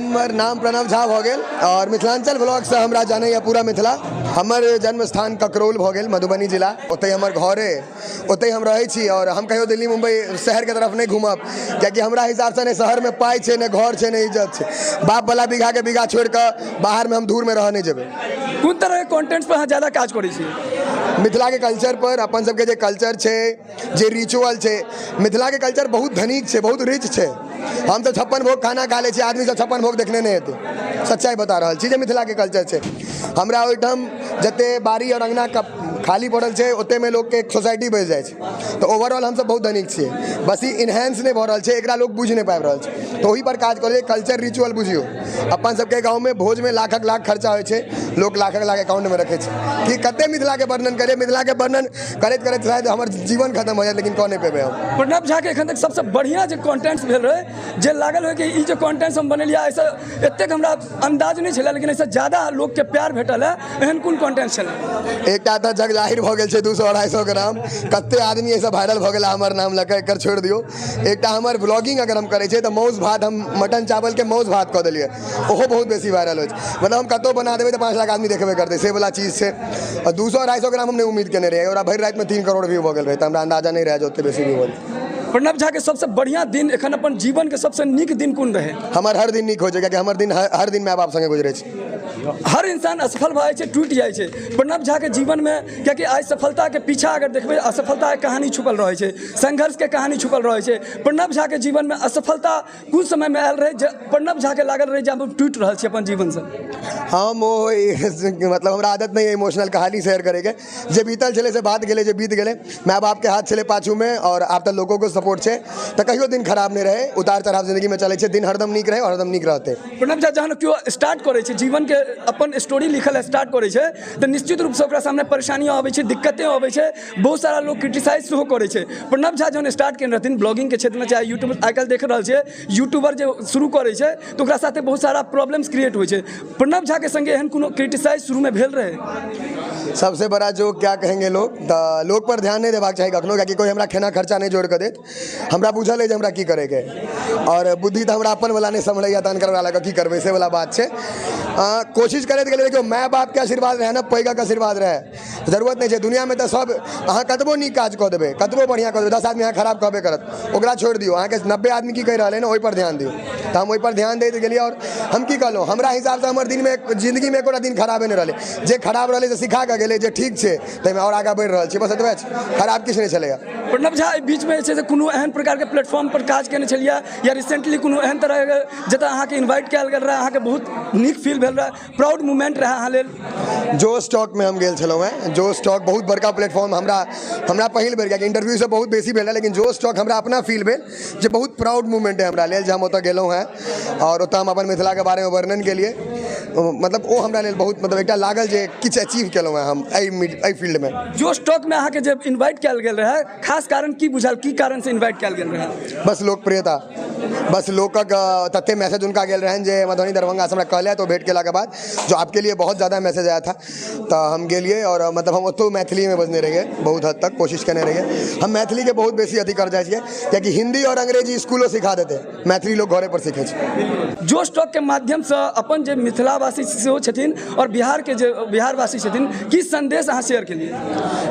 हमर नाम प्रणव झा भ गेल और मिथिलांचल ब्लॉग से हमरा जाने या पूरा मिथिला। हमर जन्म स्थान ककरौल भ गेल, मधुबनी जिला, ओतै हमर घर है, ओतै हम रहै छी। और हम कहियो दिल्ली मुंबई शहर के तरफ नहीं घूमब, कियाकि हमरा हिसाब से ने शहर में पाई छै, ने घर छै, ने इज्जत छै। बाप वाला बीघा के बीघा छोड़ के बाहर में हम दूर में रह नहीं जेबै। कोन तरह के कंटेंट्स पर ज्यादा काज करै छी? मिथिला के कल्चर पर, अपन सबके जे कल्चर छै, जे रिचुअल छै, मिथिला के कल्चर बहुत धनिक छै, बहुत रिच छै। हम तो 56 भोग खाना खा ले छी, आदमी सब 56 भोग देखने नहीं हेतै। सच्चाई बता रहल छी जे मिथिला के कल्चर छै। हमरा ओहिठाम जते बाड़ी और अंगना खाली पड़ल छै, ओते में लोग के एक सोसाइटी बस जाए छै। तो ओवरऑल हम सब बहुत धनिक छियै, बस ई इनहेंस नहीं भ रहल छै, एकरा लोग बुझ नहीं पाबि रहल छै। तो ओही पर काज करे, कल्चर रिचुअल बुझियो। अपन सबके गाँव में भोज में लाखक लाख खर्चा होइ छै, लोग लाखक लाख अकाउंट में रखे छै। कि कते मिथिला के वर्णन करे, मिथिला के वर्णन करैत करैत शायद हमर जीवन खत्म हो जाए, लेकिन कह नहीं पेबै हम। प्रणव झा के एखन तक सबसे बढ़िया जे कंटेंट्स भेल रहे, जे लागल हो कि ई जो कंटेंट्स हम बनेलिया, ऐसा एतेक हमरा अंदाज नहीं छला, लेकिन ऐसा ज्यादा लोग के प्यार भेटल है, एहन कोन कंटेंट छला? एकटा त जग जाहिर भ गेल छै 200-250 ग्राम, कते आदमी ऐसा वायरल भ गेला हमर नाम लके, एकर छोड़ दियो। एकटा हमर ब्लॉगिंग अगर हम करे छै त मौस भात, हम मटन चावल के मौस भात क देलिए, ओहो बहुत बेसी वायरल हो छै। मतलब हम कतो बना देबै त 5 लाख आदमी देखबे करते, से वाला चीज छै। और 200-250 ग्राम हमने उम्मीद केने रहे, और भर रात में 3 करोड़ व्यू भ गेल रहे, त हमरा अंदाजा नहीं रहे जो ओते बेसी व्यू हो। प्रणव झा के सबसे बढ़िया दिन, एखन अपन जीवन के सबसे नीक दिन कोन रहे? हमर हर दिन नीक हो छै, कियाकि हमर दिन हर दिन माय बाप संगे गुजरे छै। हर इंसान असफल भए छै, टूट जाए छै। प्रणव झा के जीवन में, कियाकि आज सफलता के पीछा अगर देखबै, असफलता के कहानी छुपल रहे छै, संघर्ष के कहानी छुपल रहे छै। प्रणव झा के जीवन में असफलता कुछ समय में आयल रहे, प्रणव झा के लागल रहे जे हम टूट रहल छी अपन जीवन से। हम मतलब हमरा आदत नहीं है इमोशनल कहानी शेयर करे के, जे बीतल छले से बात गेले, जे बीत गेले। माय बाप के हाथ छले पाछू में, और आप तो लोगों को सपोर्ट छै, तो कहियो दिन खराब नहीं रहे। उतार चढ़ाव जिंदगी में चले छै, दिन हरदम नीक रहे और हरदम नीक रहते। प्रणव झा जहन क्यों स्टार्ट करे छै, जीवन के अपन स्टोरी लिखल स्टार्ट करे छै, तो निश्चित रूप से ओकरा सामने परेशानियां आबै छै, दिक्कतें आबै छै, बहुत सारा लोग क्रिटिसाइज सेहो करे छै। प्रणव झा जहन स्टार्ट केने रहथिन ब्लॉगिंग के क्षेत्र में, चाहे यूट्यूब, आजकल देख रहल छै यूट्यूबर जे शुरू करे छै, तो ओकरा साथे बहुत सारा प्रॉब्लम्स क्रिएट होइ छै। प्रणव झा के संगे एहन कोनो क्रिटिसाइज शुरू में भेल रहे? सबसे बड़ा जो क्या कहेंगे लोग पर ध्यान नहीं देबाक चाही कखनो, कियाकि कोई हमरा खेना खर्चा नहीं जोड़ के देत। हमरा बुझल है जे हमरा की करे के, और बुद्धि तो हमरा अपन वाला नहीं समझैया, तहन करवा लगा की करबै, से वाला बात छै। कोशिश करैत गेलै, देखियो माय बाप के आशीर्वाद रहे ना, पैघा के आशीर्वाद रहे, जरूरत नहीं छै। दुनिया में तो सब अहाँ कतबो नीक काज कऽ देबै, कतबो बढ़िया कऽ देबै, 10 आदमी अहाँ खराब कहबे करत, ओकरा छोड़ दियो। अहाँ के 90 आदमी की कहि रहल है ना, ओहि पर ध्यान दियो। तो हम ओहि पर ध्यान दैत गेलियै, और हम की कहलहुँ, हमरा हिसाब से हमर दिन में, जिंदगी में एकोटा दिन खराबे नहीं रहलै। जे खराब रहलै से सिखा के गेलै, जे ठीक छै ताहिमे और आगाँ बढ़ि रहल छी, बस एतबे छै, खराब किछु नहीं छलैया। प्रणव झा बीच में जे छै कोनो एहन प्रकार के प्लेटफॉर्म पर काज केने छलियै, या रिसेंटली कोनो एहन तरह के जतऽ अहाँके इन्वाइट कयल गेल रहे, अहाँके बहुत नीक फील भेल रहे, प्राउड मोमेंट रहे अहाँ लेल? जो स्टॉक में हम गेल छलहुँ हैं, जो स्टॉक बहुत बड़का प्लेटफॉर्म, हमरा पहिल बेर, कियाकि इंटरव्यू से बहुत बेसी भेल, लेकिन जो स्टॉक हमरा अपना फील भेल जे बहुत प्राउड मोमेंट है हमरा लेल, जे हम ओतऽ गेलहुँ हैं, और ओतऽ हम अपन मिथिला के बारे में वर्णन केलिए। मतलब ओ हमरा लेल बहुत, मतलब एकटा लागल जे किछु अचीव केलहुँ हैं हम एहि फील्ड में। जो स्टॉक में अहाँके जब इन्वाइट कयल गेल रहे, खास कारण की बुझल, की कारण से इन्वाइट कयल गेल रहे? बस लोकप्रियता, बस लोकक तते मैसेज उनका गेल रहन जे मधुबनी दरभंगा से हमरा कहले, तो भेंट केला के बाद जो आपके लिए बहुत ज़्यादा मैसेज आया था, तो हम गेलिए। और मतलब हम ओतो मैथिली में बजने रहिए, बहुत हद तक कोशिश करने रहिए। हम मैथिली के बहुत बेसी अथी कर जाए छियै, कियाकि हिंदी और अंग्रेजी स्कूलों सिखा देते, मैथिली लोग घरे पर सीखे छै। जो स्टॉक के माध्यम से अपन जे मिथिलावासी सेहो छथिन और बिहार के जे बिहारवासी छथिन, की संदेश अहाँ शेयर केलिए?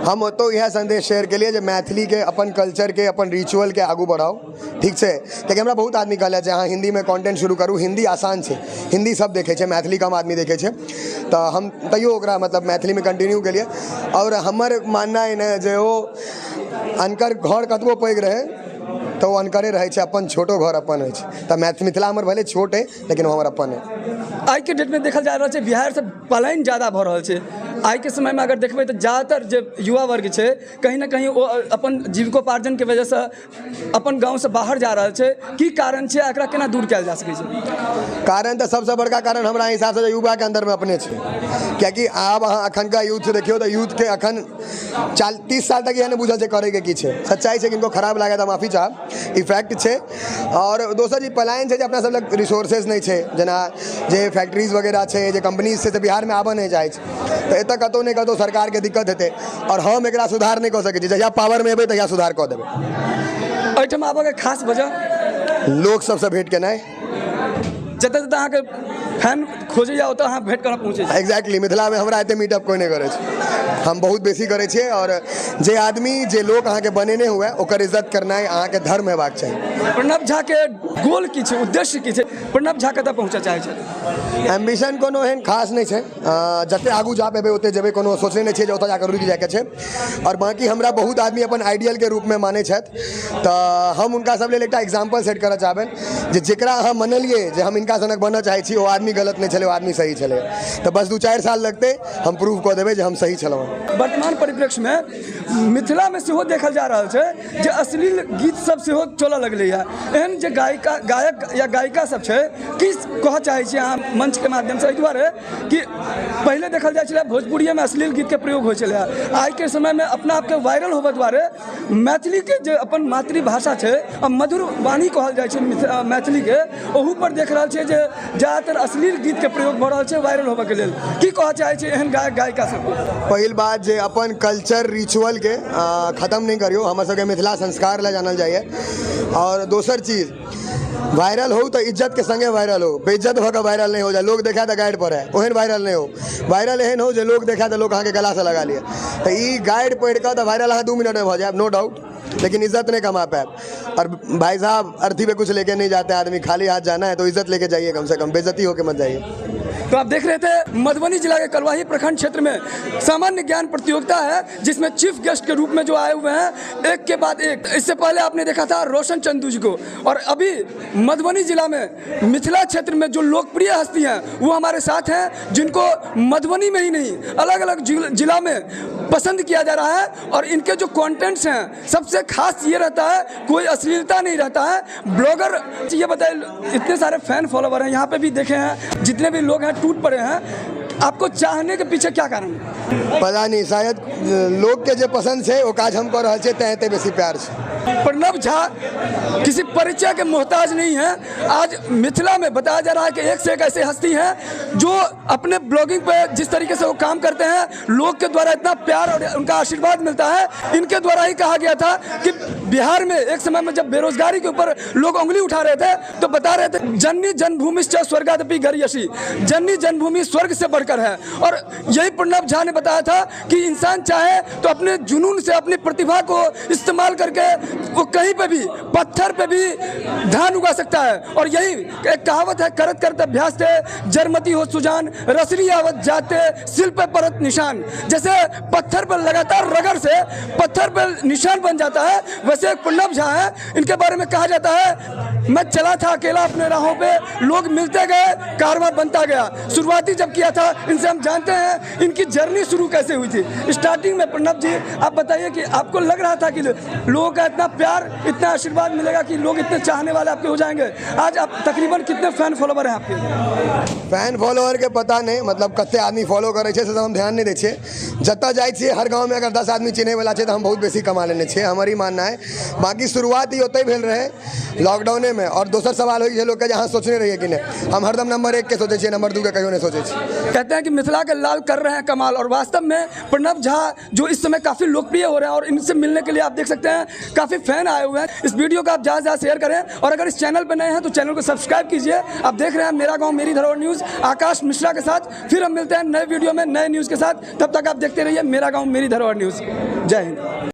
हम ओतो यह संदेश शेयर केलिए जे मैथिली के, अपन कल्चर के, अपन रिचुअल के आगू बढ़ाओ, ठीक छै। कियाकि हमरा बहुत आदमी कहले जे अहाँ हिंदी में कंटेंट शुरू करू, हिंदी आसान छै, हिंदी सब देखे छै, मैथिली कम आदमी देखे छै। तो हम तैयो ओकरा मतलब मैथिली में कंटिन्यू केलिए। और हमर मानना है ना जे ओ अनकर घर कतबो पैघ रहे, तो अनकरे रहे छै, अपन छोटो घर अपन है। तो मिथिला हमर भले छोट है, लेकिन वो हमर अपन है। आज के डेट में देखल जा रहा है बिहार से पलायन ज़्यादा भ रहा है। आज के समय में अगर देखबै तो ज़्यादातर जो युवा वर्ग है, कहीं ना कहीं वो अपन जीविकोपार्जन के वजह से अपन गाँव से बाहर जा रहा है। की कारण है, एकरा केना दूर कयल जा सकै छै? कारण तो सबसे बड़का कारण हमरा हिसाब से युवा के अंदर में अपने छै। कियाकि आब अहाँ अखन का यूथ देखियो, तो यूथ के अखन 30 साल तक यह नहीं बुझल छै करे के की छै। सच्चाई छै, किनको खराब लागे तो माफी चाहब, इफेक्ट छै। और दोसर चीज पलायन छै जे अपना सब लग रिसोर्सेज नहीं छै, जेना जे फैक्ट्रीज वगैरह छै, जे कंपनीज से बिहार में आबऽ नहीं चाहे छै। तो एतऽ कतौ नहीं कतौ सरकार के दिक्कत हेतै, और हम एकरा सुधार नहीं कऽ सकै छी। जहिया पावर में एबै तहिया सुधार कऽ देबै। एहिठाम आबऽ के खास वजह लोग सबसे भेंट केनाइ, जतऽ जतऽ अहाँके फैन खोजैया ओतऽ अहाँ भेंट करऽ पहुँचे छी। एग्जैक्टली मिथिला में हमरा एते मीटअप कोई नहीं करे छै, हम बहुत बेसी करे छियै। और जे आदमी जे लोग अहाँके बनेने हुए ओकर इज्जत करनाइ अहाँके धर्म हेबाक चाही। प्रणव झा के गोल की छै, उद्देश्य की छै, प्रणव झा कतऽ पहुँचऽ चाहै छै? एम्बिशन कोनो एहन खास नहीं छै, जते आगू जा पेबै ओते जेबै, कोनो सोचने नहीं छियै जे ओतऽ जाकर रुकि जाए के छै। और बाकी हमरा बहुत आदमी अपन आइडियल के रूप में मानै छथि, तऽ हम हुनका सब लेल एकटा एग्जाम्पल सेट करऽ चाहबनि जे जेकरा अहाँ मनलियै जे हम इनका सनक बनऽ चाहै छी, ओ आदमी गलत नहीं छलै, ओ आदमी सही छलै। तऽ बस 2-4 साल लगतै, हम प्रूव कऽ देबै जे हम सही छलहुँ। वर्तमान परिप्रेक्ष्य में मिथिला में सेहो देखल जा रहल छै जे अश्लील गीत सब सेहो चलऽ लगलै है। एहन जे गायक या गायिका सब छै, की कहऽ चाहै छी अहाँ मंच के माध्यम से? एहि दुआरे कि पहले देखल जाइ छलै भोजपुरिये में अश्लील गीत के प्रयोग होइ छलै, आइ के समय में अपना आपके वायरल होबऽ दुआरे मैथिली के जे अपन मातृभाषा छै आ मधुर वाणी कहल जाइ छै मैथिली के, ओहू पर देख रहल छै जे ज्यादातर अश्लील गीत के प्रयोग भऽ रहल छै वायरल होबऽ के लेल। की कहऽ चाहै छी एहन गायक गायिका सब? पहिल बात जे अपन कल्चर रिचुअल के खत्म नहीं करियो, हमर सबके मिथिला संस्कार लए जानल जाइए। और दोसर चीज, वायरल हो तो इज्जत के संगे वायरल हो, बेइज्जत होकर वायरल नहीं हो जाए। लोग देखा तो गाइड पर है, ओहन वायरल नहीं हो। वायरल एहन हो जो लोग देखा तो लोग अहाँ के गला से लगा लिए, तो ई गाइड पढ़ कर तो वायरल अहाँ 2 मिनट में हो जाए, नो डाउट, लेकिन इज्जत नहीं कमा पाए। और भाई साहब अर्थी पे कुछ लेके नहीं जाते आदमी, खाली हाथ जाना है तो इज्जत लेके जाइए, कम से कम बेइज्जती होके मत जाइए। तो आप देख रहे थे मधुबनी जिला के कलवाही प्रखंड क्षेत्र में सामान्य ज्ञान प्रतियोगिता है, जिसमें चीफ गेस्ट के रूप में जो आए हुए हैं एक के बाद एक। इससे पहले आपने देखा था रोशन चंदू जी को, और अभी मधुबनी जिला में मिथिला क्षेत्र में जो लोकप्रिय हस्ती हैं वो हमारे साथ हैं, जिनको मधुबनी में ही नहीं अलग अलग जिला में पसंद किया जा रहा है। और इनके जो कंटेंट्स हैं सबसे खास ये रहता है, कोई अश्लीलता नहीं रहता है। ब्लॉगर ये बताइए, इतने सारे फैन फॉलोवर हैं, यहाँ पे भी देखे हैं जितने भी लोग हैं टूट पड़े हैं, आपको चाहने के पीछे क्या कारण है? पता नहीं, शायद लोग के जो पसंद है वो काज हम कर रहे थे, तैते बेसी प्यार से। प्रणव झा किसी परिचय के मोहताज नहीं है। आज मिथिला में बताया जा रहा है कि एक से एक ऐसे हस्ती हैं जो अपने ब्लॉगिंग पे जिस तरीके से वो काम करते हैं, लोग के द्वारा इतना प्यार और उनका आशीर्वाद मिलता है। इनके द्वारा ही कहा गया था कि बिहार में एक समय में जब बेरोजगारी के ऊपर लोग उंगली उठा रहे थे तो बता रहे थे जननी जन्मभूमिश्च स्वर्गादपि गरीयसी, जननी जन्मभूमि स्वर्ग से बढ़कर है। और यही प्रणव झा ने बताया था कि इंसान चाहे तो अपने जुनून से, अपनी प्रतिभा को इस्तेमाल करके वो कहीं पे भी, पत्थर पे भी धान उगा सकता है। और यही एक कहावत है, करत करत अभ्यास थे जरमती हो सुजान, रसरी आवत जाते सिल पे परत निशान। जैसे पत्थर पर लगातार रगड़ से पत्थर पर निशान बन जाता है, वैसे प्रणव झा है। इनके बारे में कहा जाता है, मैं चला था अकेला अपने राहों पे, लोग मिलते गए, कारवां बनता गया। शुरुआती जब किया था, इनसे हम जानते हैं इनकी जर्नी शुरू कैसे हुई थी। स्टार्टिंग में प्रणव जी आप बताइए कि आपको लग रहा था कि लोगों का इतना प्यार, इतना आशीर्वाद मिलेगा कि लोग इतने चाहने वाले आपके हो जाएंगे? आज आप तकरीबन कितने फैन फॉलोवर हैं आपके? फैन फॉलोअर के पता नहीं, मतलब कते आदमी फॉलो करे छे से हम ध्यान नहीं दै छियै। जतऽ जाइ छियै हर गाँव में अगर 10 आदमी चिन्हे वाला छै तो हम बहुत बेसी कमा लेने छियै, हमारी मानना है। बाकी शुरुआत ही ओतै भेल रहे लॉकडाउने में। और दोसर सवाल हो लोग के जहाँ सोचने रहिए कि नहीं, हम हरदम नंबर 1 के सोचे छियै, नंबर 2 के कहियो नहीं सोचे छियै। कहते हैं कि मिथिला के लाल कर रहे हैं कमाल, और वास्तव में प्रणव झा जो इस समय काफ़ी लोकप्रिय हो रहे हैं, और इनसे मिलने के लिए आप देख सकते हैं काफ़ी फैन आए हुए हैं। इस वीडियो को आप ज़्यादा से ज़्यादा शेयर करें, और अगर इस चैनल पर नए हैं तो चैनल को सब्सक्राइब कीजिए। आप देख रहे हैं मेरा गाँव मेरी धरोहर न्यूज़, आकाश मिश्रा के साथ। फिर हम मिलते हैं नए वीडियो में नए न्यूज़ के साथ, तब तक आप देखते रहिए मेरा गाँव मेरी धरोहर न्यूज़। जय हिंद।